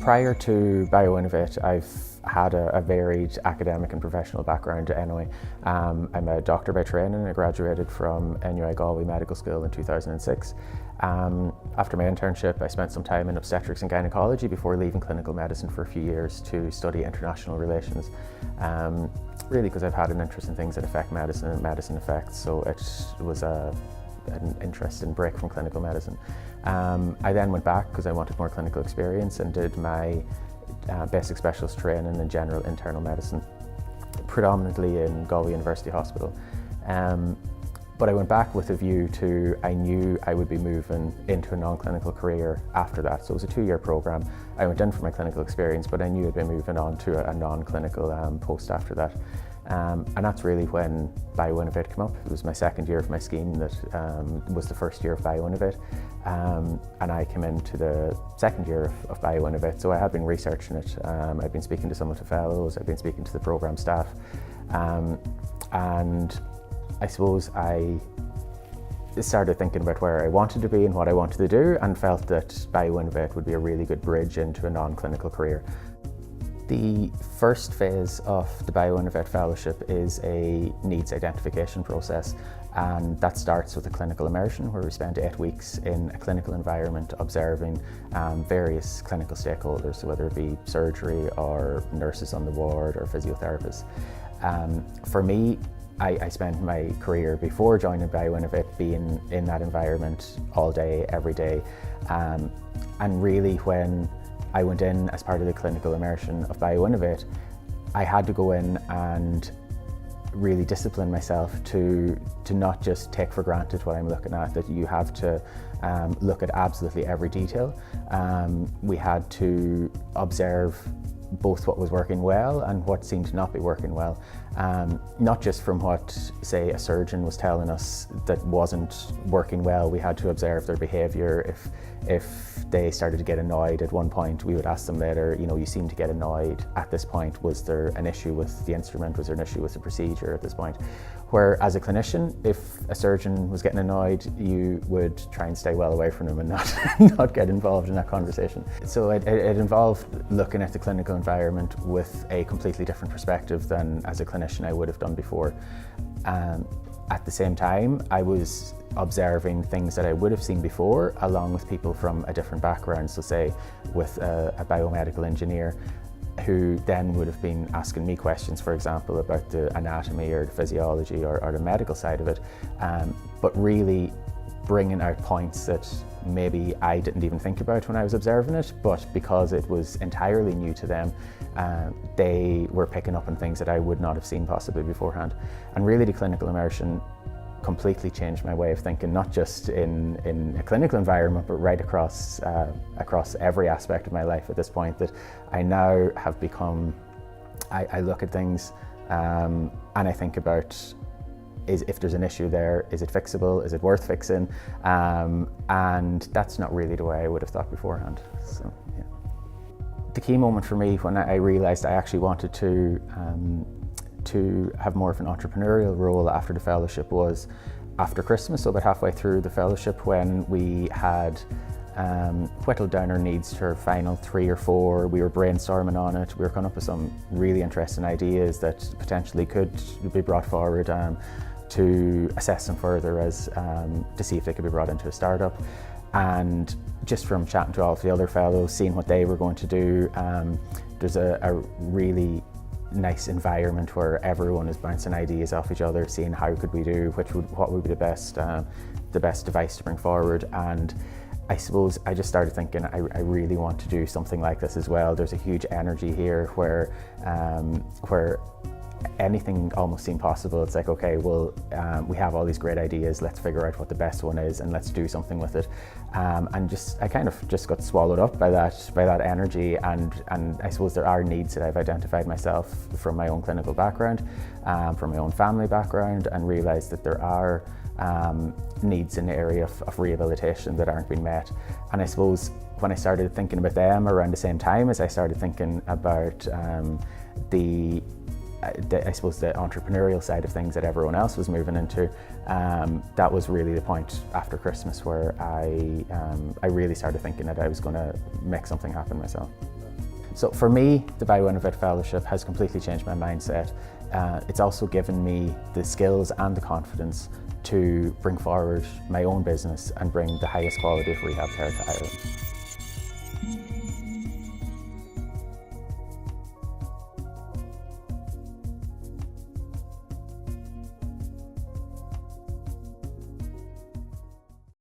Prior to BioInnovate, I've had a varied academic and professional background anyway. I'm a doctor by training. I graduated from NUI Galway Medical School in 2006. After my internship, I spent some time in obstetrics and gynecology before leaving clinical medicine for a few years to study international relations. Really because I've had an interest in things that affect medicine and medicine effects, so it was an interesting break from clinical medicine. I then went back because I wanted more clinical experience and did my basic specialist training in general internal medicine, predominantly in Galway University Hospital. But I went back with a view to, I knew I would be moving into a non-clinical career after that. So it was a 2-year program. I went in for my clinical experience, but I knew I'd be moving on to a non-clinical post after that. And that's really when BioInnovate came up. It was my second year of my scheme that was the first year of BioInnovate. And I came into the second year of BioInnovate. So I had been researching it. I've been speaking to some of the fellows, I've been speaking to the program staff. And I suppose I started thinking about where I wanted to be and what I wanted to do, and felt that BioInnovate would be a really good bridge into a non-clinical career. The first phase of the BioInnovate Fellowship is a needs identification process, and that starts with a clinical immersion where we spend 8 weeks in a clinical environment observing various clinical stakeholders, so whether it be surgery or nurses on the ward or physiotherapists. For me, I spent my career before joining BioInnovate being in that environment all day, every day, and really when I went in as part of the clinical immersion of BioInnovate, I had to go in and really discipline myself to not just take for granted what I'm looking at, that you have to look at absolutely every detail. We had to observe both what was working well and what seemed to not be working well. Not just from what, say, a surgeon was telling us that wasn't working well. We had to observe their behaviour. If they started to get annoyed at one point, we would ask them later, you know, you seem to get annoyed at this point. Was there an issue with the instrument? Was there an issue with the procedure at this point? Where as a clinician, if a surgeon was getting annoyed, you would try and stay well away from them and not get involved in that conversation. So it involved looking at the clinical environment with a completely different perspective than as a clinician I would have done before. At the same time, I was observing things that I would have seen before, along with people from a different background. So say with a biomedical engineer who then would have been asking me questions, for example, about the anatomy or the physiology or the medical side of it, but really bringing out points that maybe I didn't even think about when I was observing it, but because it was entirely new to them, they were picking up on things that I would not have seen possibly beforehand. And really the clinical immersion completely changed my way of thinking, not just in a clinical environment, but right across every aspect of my life at this point, that I now have become, I look at things and I think about, if there's an issue there, is it fixable? Is it worth fixing? And that's not really the way I would have thought beforehand. So, yeah. The key moment for me when I realised I actually wanted to have more of an entrepreneurial role after the fellowship was after Christmas, so about halfway through the fellowship, when we had whittled down our needs to our final 3 or 4. We were brainstorming on it. We were coming up with some really interesting ideas that potentially could be brought forward to assess them further as to see if they could be brought into a startup. And just from chatting to all of the other fellows, seeing what they were going to do, there's a really nice environment where everyone is bouncing ideas off each other, seeing how could we do, what would be the best device to bring forward. And I suppose I just started thinking, I really want to do something like this as well. There's a huge energy here where anything almost seemed possible. It's like, okay, well, we have all these great ideas, let's figure out what the best one is and let's do something with it. And I kind of just got swallowed up by that energy, and I suppose there are needs that I've identified myself from my own clinical background, from my own family background, and realised that there are needs in the area of rehabilitation that aren't being met. And I suppose when I started thinking about them around the same time as I started thinking about I suppose the entrepreneurial side of things that everyone else was moving into, that was really the point after Christmas where I really started thinking that I was going to make something happen myself. So for me, the BioInnovate Fellowship has completely changed my mindset. It's also given me the skills and the confidence to bring forward my own business and bring the highest quality of rehab care to Ireland.